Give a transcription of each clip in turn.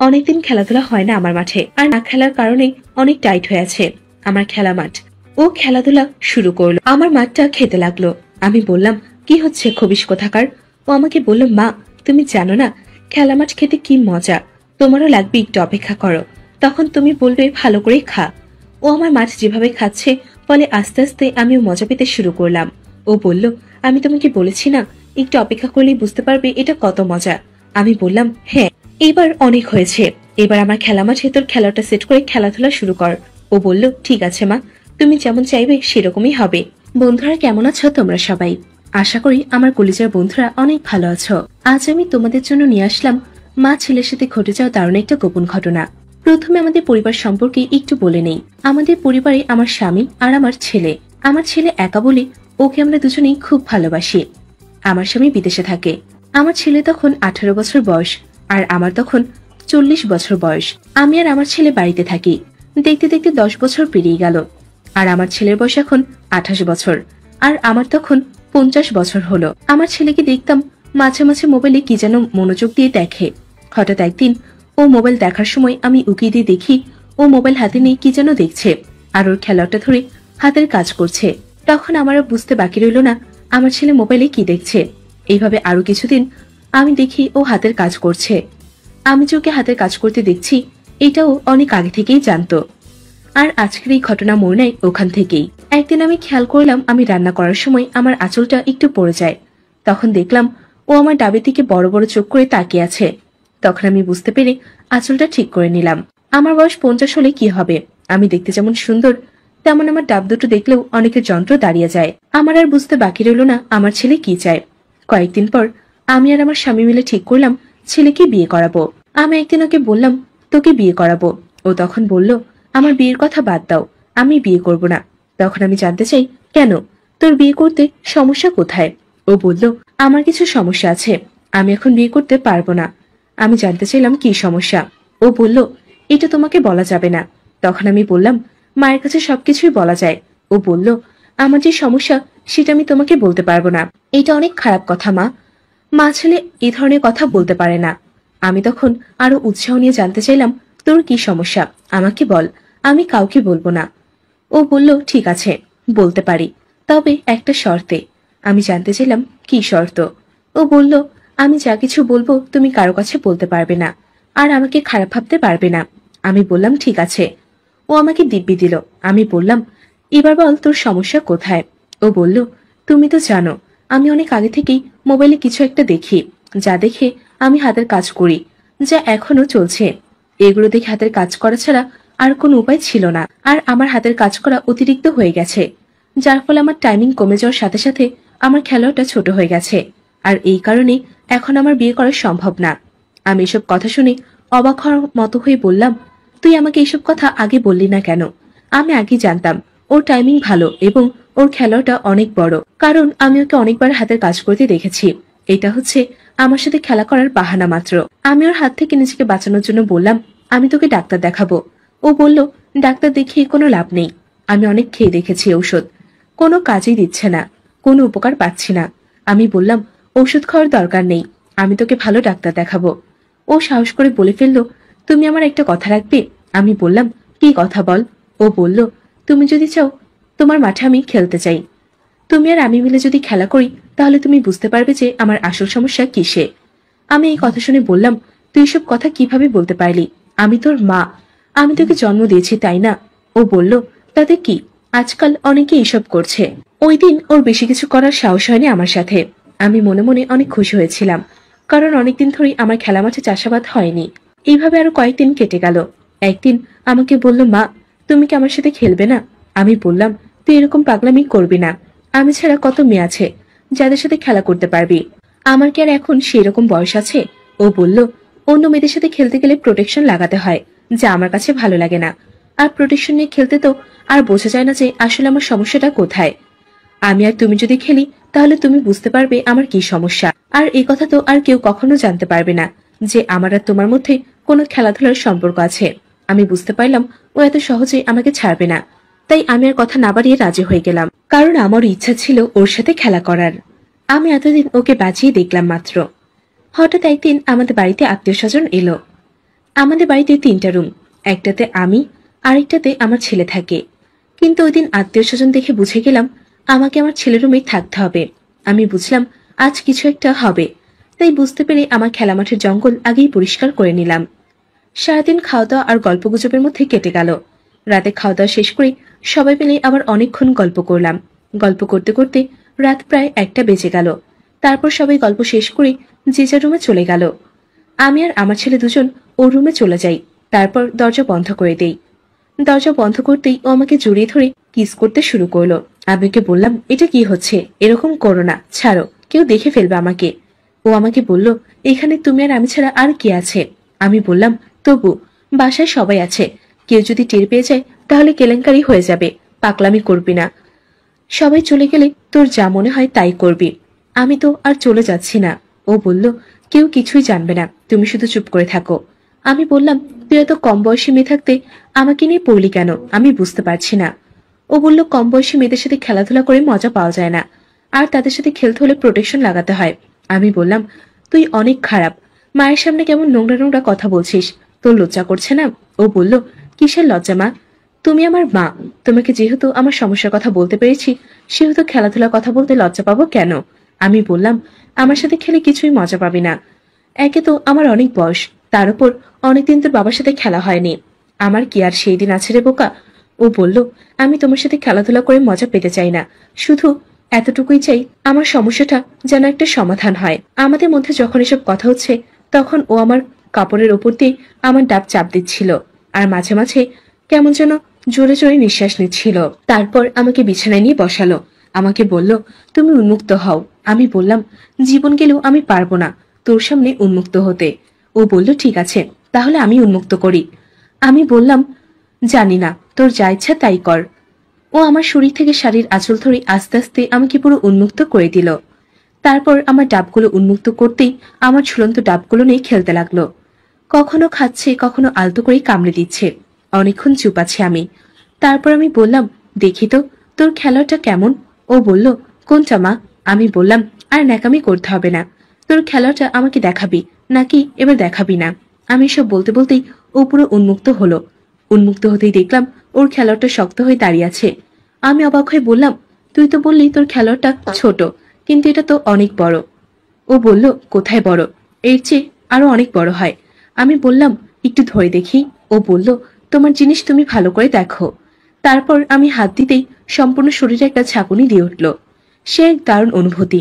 অনেকদিন খেলাধুলা হয় না আমার মাঠে, আর না খেলার কারণে অনেক টাইট হয়ে আছে আমার খেলা মাঠ। ও খেলাধুলা শুরু করলো, আমার মাঠটা খেতে লাগলো। আমি বললাম, কি হচ্ছে খবিশ কোথাকার? ও আমাকে বলল, মা তুমি জানো না খেলা মাঠ খেতে কি মজা, তোমারও লাগবে, একটু অপেক্ষা করো, তখন তুমি বলবে ভালো করে খা। ও আমার মাছ যেভাবে খাচ্ছে ফলে আস্তে আস্তে আমিও মজা পেতে শুরু করলাম। ও বলল, আমি তোমাকে বলেছি না একটু অপেক্ষা করলেই বুঝতে পারবে এটা কত মজা। আমি বললাম, হ্যাঁ এবার অনেক হয়েছে, এবার আমার খেলা মাঠে তোর খেলাটা সেট করে খেলাধুলা শুরু কর। ও বলল, ঠিক আছে মা, তুমি যেমন চাইবে সেরকমই হবে। বন্ধুরা কেমন আছো তোমরা সবাই? আশা করি আমার কলিজার বন্ধুরা অনেক ভালো আছো। আজ আমি তোমাদের জন্য নিয়ে আসলাম মা ছেলের সাথে ঘটে যাওয়া দারুণ একটা গোপন ঘটনা। প্রথমে আমাদের পরিবার সম্পর্কে একটু বলে নেই। আমাদের পরিবারে আমার স্বামী আর আমার ছেলে। আমার ছেলে একা বলে ওকে আমরা দুজনেই খুব ভালোবাসি। আমার স্বামী বিদেশে থাকে। আমার ছেলে তখন 18 বছর বয়স আর আমার তখন 40 বছর বয়স। আমি আর আমার ছেলে বাড়িতে থাকি। দেখতে দেখতে 10 বছর পেরিয়ে গেল। আর আমার ছেলের বয়স এখন 28 বছর আর আমার তখন 50 বছর হলো। আমার ছেলেকে দেখতাম মাঝে মাঝে মোবাইলে কি যেন মনোযোগ দিয়ে দেখে। হঠাৎ একদিন ও মোবাইল দেখার সময় আমি উকি দিয়ে দেখি ও মোবাইল হাতে নিয়ে কি যেন দেখছে আর ওর খেলাটা ধরে হাতের কাজ করছে। তখন আমার বুঝতে বাকি রইল না আমার ছেলে মোবাইলে কি দেখছে। এইভাবে আরো কিছুদিন আমি দেখি ও হাতের কাজ করছে। আমি যে ওকে হাতের কাজ করতে দেখছি এটাও অনেক আগে থেকেই জানতো। আর আজকের এই ঘটনা মনে নেয় ওখান থেকেই। একদিন আমি খেয়াল করলাম আমি রান্না করার সময় আমার আঁচলটা একটু পড়ে যায়। তখন দেখলাম ও আমার ডাবের দিকে বড় বড় চোখ করে তাকিয়ে আছে। তখন আমি বুঝতে পেরে আঁচলটা ঠিক করে নিলাম। আমার বয়স 50 হলে কি হবে, আমি দেখতে যেমন সুন্দর তেমন আমার ডাব দুটো দেখলেও অনেকের যন্ত্র দাঁড়িয়ে যায়। আমার আর বুঝতে বাকি রইল না আমার ছেলে কি চায়। কয়েকদিন পর আমি আর আমার স্বামী মিলে ঠিক করলাম ছেলেকে বিয়ে করাবো। আমি একদিন ওকে বললাম, তোকে বিয়ে করাবো। ও তখন বলল, আমার বিয়ের কথা বাদ দাও, আমি বিয়ে করব না। তখন আমি জানতে চাই, কেন, তোর বিয়ে করতে সমস্যা কোথায়? ও বলল, আমার কিছু সমস্যা আছে, আমি এখন বিয়ে করতে পারবো না। আমি জানতে চাইলাম কি সমস্যা। ও বলল, এটা তোমাকে বলা যাবে না। তখন আমি বললাম, মায়ের কাছে সবকিছুই বলা যায়। ও বলল, আমার যে সমস্যা সেটা আমি তোমাকে বলতে পারবো না। এটা অনেক খারাপ কথা মা, মা ছেলে এই ধরনের কথা বলতে পারে না। আমি তখন আরো উৎসাহ নিয়ে জানতে চাইলাম, তোর কি সমস্যা আমাকে বল, আমি কাউকে বলবো না। ও বলল, ঠিক আছে বলতে পারি, তবে একটা শর্তে। আমি জানতে চাইলাম কি শর্ত। ও বলল, আমি যা কিছু বলবো তুমি কারো কাছে বলতে পারবে না আর আমাকে খারাপ ভাবতে পারবে না। আমি বললাম, ঠিক আছে। ও আমাকে দিব্যি দিল। আমি বললাম, এবার বল তোর সমস্যা কোথায়? ও বলল, তুমি তো জানো আমি অনেক আগে থেকেই মোবাইলে কিছু একটা দেখি, যা দেখে আমি হাতের কাজ করি, যা এখনো চলছে। এগুলো দেখে হাতের কাজ করা ছাড়া আর কোনো উপায় ছিল না। আর আমার হাতের কাজ করা অতিরিক্ত হয়ে গেছে, যার ফলে আমার টাইমিং কমে যাওয়ার সাথে সাথে আমার খেলাটা ছোট হয়ে গেছে। আর এই কারণে এখন আমার বিয়ে করা সম্ভব না। আমি এসব কথা শুনে অবাক হওয়ার মতো হয়ে বললাম, তুই আমাকে এইসব কথা আগে বললি না কেন? আমি আগে জানতাম ওর টাইমিং ভালো এবং ওর খেলাটা অনেক বড়, কারণ আমি ওকে অনেকবার হাতের কাজ করতে দেখেছি। এটা হচ্ছে আমার সাথে খেলা করার বাহানা মাত্র। আমি ওর হাত থেকে নিজেকে বাঁচানোর জন্য বললাম, আমি তোকে ডাক্তার দেখাবো। ও বলল, ডাক্তার দেখিয়ে কোনো লাভ নেই, আমি অনেক খেয়ে দেখেছি ঔষধ, কোনো কাজেই দিচ্ছে না, কোনো উপকার পাচ্ছি না। আমি বললাম, ওষুধ খাওয়ার দরকার নেই, আমি তোকে ভালো ডাক্তার দেখাবো। ও সাহস করে বলে ফেললো, তুমি আমার একটা কথা রাখবে? আমি বললাম, কি কথা বল। ও বলল, তুমি যদি চাও তোমার মাঠে আমি খেলতে চাই, তুমি আর আমি মিলে যদি খেলা করি তাহলে তুমি বুঝতে পারবে যে আমার আসল সমস্যা কিসে। আমি এই কথা শুনে বললাম, তুই এসব কথা কিভাবে বলতে পারলি? আমি তোর মা, আমি তোকে জন্ম দিয়েছি তাই না? ও বলল, তাতে কি, আজকাল অনেকে এসব করছে। ওই দিন ওর বেশি কিছু করার সাহস হয়নি আমার সাথে। আমি মনে মনে অনেক খুশি হয়েছিলাম, কারণ অনেকদিন ধরেই আমার খেলা মাঠে চাষাবাদ হয়নি। এইভাবে আরো কয়েকদিন কেটে গেল। একদিন আমাকে বলল, মা তুমি কি আমার সাথে খেলবে না? আমি বললাম, তুই এরকম পাগলামি করবি না, আমি ছাড়া কত মেয়ে আছে যাদের সাথে খেলা করতে পারবি, আমার কি আর এখন সেই রকম বয়স আছে? ও বলল, অন্য মেয়েদের সাথে খেলতে গেলে প্রোটেকশন লাগাতে হয়, যা আমার কাছে ভালো লাগে না। আর প্রোটেকশন নিয়ে খেলতে তো আর বোঝা যায় না যে আসলে আমার সমস্যাটা কোথায়। আমি আর তুমি যদি খেলি তাহলে তুমি বুঝতে পারবে আমার কি সমস্যা। আর এই কথা তো আর কেউ কখনো জানতে পারবে না যে আমার আর তোমার মধ্যে কোনো খেলাধুলার সম্পর্ক আছে। আমি বুঝতে পারলাম ও এত সহজে আমাকে ছাড়বে না, তাই আমি আর কথা না বাড়িয়ে রাজি হয়ে গেলাম, কারণ আমার ইচ্ছা ছিল ওর সাথে খেলা করার। আমি এতদিন ওকে বাঁচিয়ে দেখলাম মাত্র। হঠাৎ একদিন আমাদের বাড়িতে আত্মীয় স্বজন এলো। আমাদের বাড়িতে 3টা রুম, একটাতে আমি, আরেকটাতে আমার ছেলে থাকে। কিন্তু ওই দিন আত্মীয় স্বজন দেখে বুঝে গেলাম আমাকে আমার ছেলের রুমেই থাকতে হবে। আমি বুঝলাম আজ কিছু একটা হবে, তাই বুঝতে পেরে আমার খেলা মাঠের জঙ্গল আগেই পরিষ্কার করে নিলাম। সারাদিন খাওয়া দাওয়া আর গল্পগুজবের মধ্যে কেটে গেল। রাতে খাওয়া দাওয়া শেষ করে সবাই মিলে আবার অনেকক্ষণ গল্প করলাম। গল্প করতে করতে রাত প্রায় 1টা বেজে গেল। তারপর সবাই গল্প শেষ করে যে যার রুমে চলে গেল। আমি আর আমার ছেলে দুজন ওর রুমে চলে যাই। তারপর দরজা বন্ধ করে দেই। দরজা বন্ধ করতেই ও আমাকে জড়িয়ে ধরে কিস করতে শুরু করলো। আমি ওকে বললাম, এটা কি হচ্ছে? এরকম করো না, ছাড়ো, কেউ দেখে ফেলবে আমাকে। ও আমাকে বলল, এখানে তুমি আর আমি ছাড়া আর কি আছে? আমি বললাম, তবু বাসায় সবাই আছে, কেউ যদি টের পেয়ে যায় তাহলে কেলেঙ্কারি হয়ে যাবে, পাগলামি করবি না। সবাই চলে গেলে তোর যা মনে হয় তাই করবি। আমি তো আর চলে যাচ্ছি না। ও বলল, কেউ কিছুই জানবে না, তুমি শুধু চুপ করে থাকো। আমি বললাম, তুই এত কম বয়সী মেয়ে থাকতে আমাকে নিয়ে পড়লি কেন? আমি বুঝতে পারছি না। ও বলল, কম বয়সী মেয়েদের সাথে খেলাধুলা করে মজা পাওয়া যায় না, আর তাদের সাথে খেলতে হলে প্রোটেকশন লাগাতে হয়। আমি বললাম, তুই অনেক খারাপ, মায়ের সামনে কেমন নোংরা নোংরা কথা বলছিস, তোর লজ্জা করছে না? ও বলল, কিসের লজ্জা মা? তুমি আমার মা, তোমাকে যেহেতু আমার সমস্যার কথা বলতে পেরেছি সেহেতু খেলাধুলার কথা বলতে লজ্জা পাবো কেন? আমি বললাম, আমার সাথে খেলে কিছুই মজা পাবি না। একে তো আমার অনেক বয়স, তার উপর অনেকদিন তোর বাবার সাথে খেলা হয়নি। আমার কি আর সেই দিন আছে রে বোকা? ও বলল, আমি তোমার সাথে খেলাধুলা করে মজা পেতে চাই না, শুধু এতটুকুই চাই আমার সমস্যাটা যেন একটা সমাধান হয়। আমাদের মধ্যে যখন এসব কথা হচ্ছে তখন ও আমার কাপড়ের ওপর দিয়ে আমার ডাব চাপ দিচ্ছিল, আর মাঝে মাঝে কেমন যেন জোরে জোরে নিঃশ্বাস নিচ্ছিল। তারপর আমাকে বিছানায় নিয়ে বসালো। আমাকে বলল, তুমি উন্মুক্ত হও। আমি বললাম, জীবন গেলেও আমি পারবো না তোর সামনে উন্মুক্ত হতে। ও বলল, ঠিক আছে, তাহলে আমি উন্মুক্ত করি। আমি বললাম, জানি না, তোর যা ইচ্ছা তাই কর। ও আমার শরীর থেকে শাড়ির আঁচল ধরে আস্তে আস্তে আমাকে পুরো উন্মুক্ত করে দিল। তারপর আমার ডাবগুলো উন্মুক্ত করতেই আমার ঝুলন্ত ডাবগুলো নিয়ে খেলতে লাগলো। কখনো খাচ্ছে, কখনো আলতো করে কামড়ে দিচ্ছে। অনেকক্ষণ চুপ আছে আমি। তারপর আমি বললাম, দেখি তো তোর খেলাটা কেমন? ও বলল, কোনটা মা? আমি বললাম, আর ন্যাকামি করতে হবে না, তোর খেলাটা আমাকে দেখাবি নাকি এবার দেখাবি না? আমি সব বলতে বলতেই ও পুরো উন্মুক্ত হলো। উন্মুক্ত হতেই দেখলাম ওর খেলোয়াড়টা শক্ত হয়ে দাঁড়িয়ে আছে। আমি অবাক হয়ে বললাম, তুই তো বললি তোর খেলোয়াড়টা ছোট, কিন্তু এটা তো অনেক বড়। ও বলল, কোথায় বড়? এর চেয়ে আরো অনেক বড় হয়। আমি বললাম, একটু ধরে দেখি। ও বলল, তোমার জিনিস তুমি ভালো করে দেখো। তারপর আমি হাত দিতেই সম্পূর্ণ শরীরে একটা ঝাঁকুনি দিয়ে উঠল। সে এক দারুণ অনুভূতি।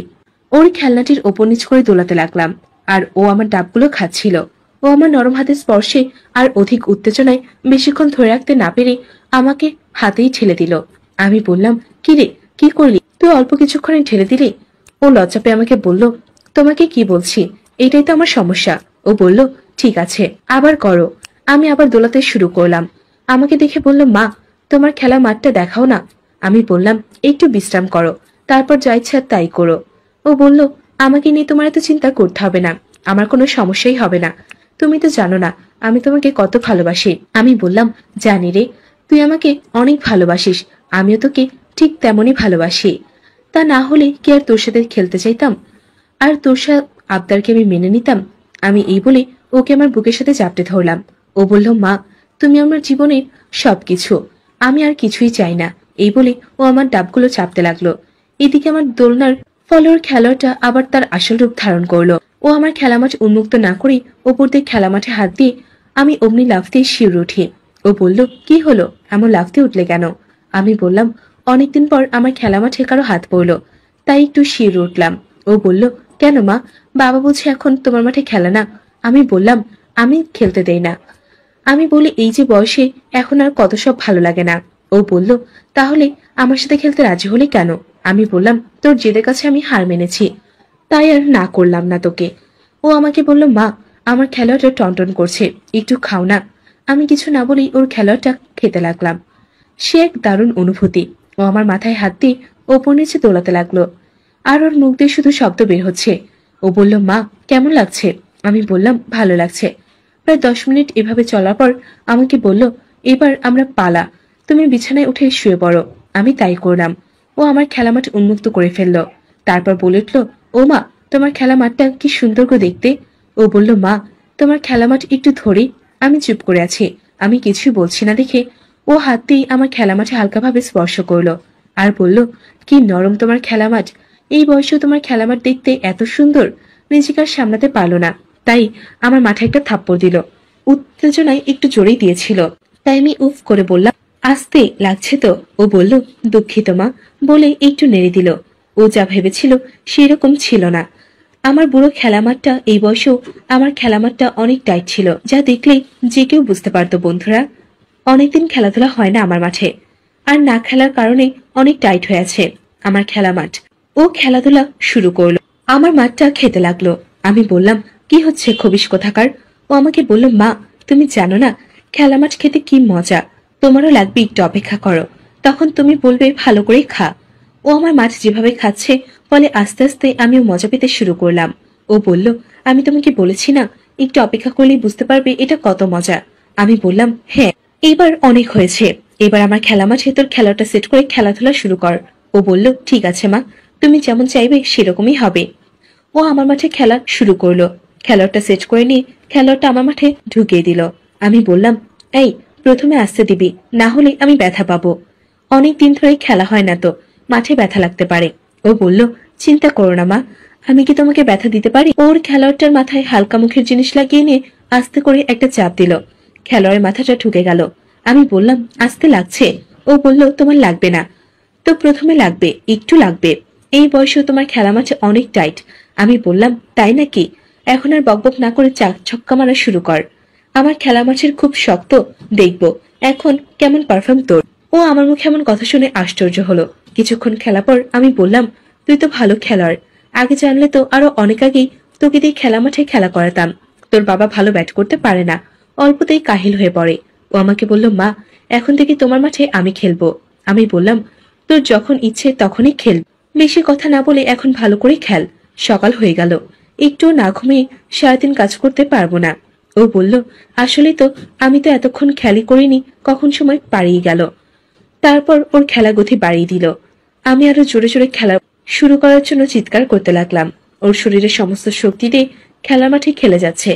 ওর খেলনাটির ওপর নিচ করে দোলাতে লাগলাম, আর ও আমার ডাবগুলো খাচ্ছিল। ও আমার নরম হাতের স্পর্শে আর অধিক উত্তেজনায় বেশিক্ষণ ধরে রাখতে না পেরে আমাকে হাতেই ঠেলে দিল। আমি বললাম, কি রে, কি করলি? তুই অল্প কিছুক্ষণে ঠেলে দিলি? ও লজ্জা পেয়ে আমাকে বলল, তোমাকে কি বলছি, এটাই তো আমার সমস্যা। ও বলল, ঠিক আছে, আবার করো। আমি আবার দোলাতে শুরু করলাম। আমাকে দেখে বলল, মা, তোমার খেলা মাঠটা দেখাও না। আমি বললাম, একটু বিশ্রাম করো, তারপর যা ইচ্ছা তাই করো। ও বলল, আমাকে নিয়ে তোমার এত চিন্তা করতে হবে না, আমার কোনো সমস্যাই হবে না। তুমি তো জানো না আমি তোমাকে কত ভালোবাসি। আমি বললাম, জানি রে, তুই আমাকে অনেক ভালোবাসিস, আমিও তোকে ঠিক তেমনই ভালোবাসি। তা না হলে কি আর তোর সাথে খেলতে চাইতাম, আর তোর সাথে আবদারকে আমি মেনে নিতাম? আমি এই বলে ওকে আমার বুকের সাথে চাপটে ধরলাম। ও বলল, মা, তুমি আমার জীবনের সবকিছু, আমি আর কিছুই চাই না। এই বলে ও আমার ডাবগুলো চাপতে লাগলো। এদিকে আমার দোলনার ফলে ওর খেলোয়াড়টা আবার তার আসল রূপ ধারণ করলো। ও আমার খেলামাঠ উন্মুক্ত না করে ওপর দিয়ে খেলামাঠে হাত দিয়ে আমি অমনি লাফ দিয়ে শিউরে উঠি। ও বলল, কি হলো, এমন লাফ দিয়ে উঠলে কেন? আমি বললাম, অনেকদিন পর আমার খেলামাঠে কারো হাত পড়লো, তাই একটু শিউরে উঠলাম। ও বলল, কেন মা, বাবা বলছে এখন তোমার মাঠে খেলা না? আমি বললাম, আমি খেলতে দেই না। আমি বলি, এই যে বয়সে এখন আর কত সব ভালো লাগে না। ও বলল, তাহলে আমার সাথে খেলতে রাজি হলে কেন? আমি বললাম, তোর জেদের কাছে আমি হার মেনেছি, তাই আর না করলাম না তোকে। ও আমাকে বলল, মা, আমার খেলোয়াড়টা টনটন করছে, একটু খাও না। আমি কিছু না বলেই ওর খেলোয়াড়টা খেতে লাগলাম। সে এক দারুণ অনুভূতি। ও আমার মাথায় হাত দিয়ে ওপর নিচে দোলাতে লাগলো, আর ওর মুখ দিয়ে শুধু শব্দ বের হচ্ছে। ও বলল, মা, কেমন লাগছে? আমি বললাম, ভালো লাগছে। প্রায় 10 মিনিট এভাবে চলার পর আমাকে বলল, এবার আমরা পালা, তুমি বিছানায় উঠে শুয়ে পড়ো। আমি তাই করলাম। ও আমার খেলামাঠ উন্মুক্ত করে ফেললো। তারপর বলে উঠল, ও মা, তোমার খেলা মাঠটা কি সুন্দর করে দেখতে। ও বলল, মা, তোমার খেলা মাঠ একটু ধরি। আমি চুপ করে আছি। আমি কিছুই বলছি না দেখে ও হাত দিয়ে আমার খেলা মাঠে হালকাভাবে স্পর্শ করলো আর বলল, কি নরম তোমার খেলা মাঠ। এই বয়সেও তোমার খেলা মাঠ দেখতে এত সুন্দর। নিজেকে আর সামলাতে পারলো না, তাই আমার মাঠে একটা থাপ্পড় দিল। উত্তেজনায় একটু জোরেই দিয়েছিল, তাই আমি উফ করে বললাম, আস্তে লাগছে তো। ও বলল, দুঃখিত মা, বলে একটু নেড়ে দিল। ও যা ভেবেছিল সেরকম ছিল না। আমার বুড়ো খেলা মাঠটা এই বয়সেও আমার খেলা মাঠটা অনেক টাইট ছিল, যা দেখলেই যে কেউ বুঝতে পারতো। বন্ধুরা, অনেকদিন খেলাধুলা হয় না আমার মাঠে, আর না খেলার কারণে অনেক টাইট হয়ে আছে আমার খেলা মাঠ। ও খেলাধুলা শুরু করলো, আমার মাঠটা খেতে লাগলো। আমি বললাম, কি হচ্ছে খবিশ কোথাকার। ও আমাকে বলল, মা তুমি জানো না খেলা মাঠ খেতে কি মজা। তোমারও লাগবে, একটু অপেক্ষা করো, তখন তুমি বলবে ভালো করে খা। ও আমার মাঠ যেভাবে খাচ্ছে ফলে আস্তে আস্তে আমিও মজা পেতে শুরু করলাম। ও বলল, আমি তোমাকে বলেছি না একটু অপেক্ষা করলেই বুঝতে পারবে এটা কত মজা। আমি বললাম, হ্যাঁ এবার অনেক হয়েছে, এবার আমার খেলা মাঠে তোর খেলাটা সেট করে খেলাধুলা শুরু কর। ও বলল, ঠিক আছে মা, তুমি যেমন চাইবে সেরকমই হবে। ও আমার মাঠে খেলা শুরু করলো। খেলোয়াড়টা সেট করে নিয়ে খেলোয়াড়টা আমার মাঠে ঢুকিয়ে দিল। আমি বললাম, এই প্রথমে আসতে দিবি, না হলে আমি ব্যথা পাবো। অনেক দিন ধরে খেলা হয় না তো, মাঠে ব্যথা লাগতে পারে। ও বলল, চিন্তা করো না মা, আমি কি তোমাকে ব্যথা দিতে পারি। ওর খেলোয়াড়টার মাথায় হালকা মুখের জিনিস লাগিয়ে নিয়ে আস্তে করে একটা চাপ দিল। খেলোয়াড়ের মাথাটা ঢুকে গেল। আমি বললাম, আস্তে লাগছে। ও বলল, তোমার লাগবে না তো, প্রথমে লাগবে, একটু লাগবে। এই বয়সেও তোমার খেলা মাঠে অনেক টাইট। আমি বললাম, তাই নাকি? এখন আর বকবক না করে চাক ছক্কা মারা শুরু কর। আমার খেলা মাঠের খুব শক্ত, দেখব এখন কেমন পারফর্ম তোর। ও আমার মুখে এমন কথা শুনে আশ্চর্য হলো। কিছুক্ষণ খেলা পর আমি বললাম, তুই তো ভালো খেলোয়াড়, আগে জানলে তো আরো অনেক আগেই তোকে দিয়ে খেলা মাঠে খেলা করাতাম। তোর বাবা ভালো ব্যাট করতে পারে না, অল্পতেই কাহিল হয়ে পড়ে। ও আমাকে বলল, মা এখন থেকে তোমার মাঠে আমি খেলবো। আমি বললাম, তোর যখন ইচ্ছে তখনই খেল, বেশি কথা না বলে এখন ভালো করে খেল। সকাল হয়ে গেল, একটু না ঘুমিয়ে সারাদিন কাজ করতে পারবো না। ও বলল, আসলে তো আমি তো এতক্ষণ খেয়ালই করিনি কখন সময় পাড়িয়ে গেল। তারপর ওর খেলা গতি বাড়িয়ে দিল। আমি আরো জোরে জোরে খেলা শুরু করার জন্য চিৎকার করতে লাগলাম। ওর শরীরের সমস্ত শক্তি দিয়ে খেলার মাঠে খেলে যাচ্ছে।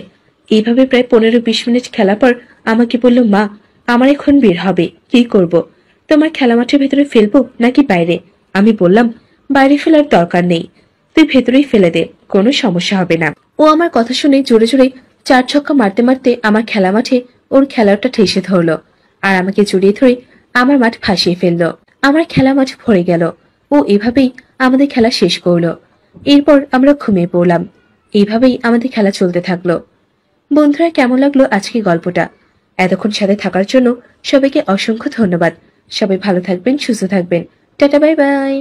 এইভাবে প্রায় 15-20 মিনিট খেলা পর আমাকে বলল, মা আমার এখন বের হবে, কি করব? তোমার খেলা মাঠের ভেতরে ফেলবো নাকি বাইরে? আমি বললাম, বাইরে ফেলার দরকার নেই, তুই ভেতরেই ফেলে দে, কোনো সমস্যা হবে না। ও আমার কথা শুনে জোরে জোরে 4 ছক্কা মারতে মারতে আমার খেলা মাঠে ওর খেলোয়াড়টা ঠেসে ধরলো আর আমাকে জড়িয়ে ধরে আমার মাঠ ভাসিয়ে ফেললো। আমার খেলা মাঠ ভরে গেল। ও এভাবেই আমাদের খেলা শেষ করলো। এরপর আমরা ঘুমিয়ে পড়লাম। এইভাবেই আমাদের খেলা চলতে থাকলো। বন্ধুরা, কেমন লাগলো আজকে গল্পটা? এতক্ষণ সাথে থাকার জন্য সবাইকে অসংখ্য ধন্যবাদ। সবাই ভালো থাকবেন, সুস্থ থাকবেন। Tata, bye bye.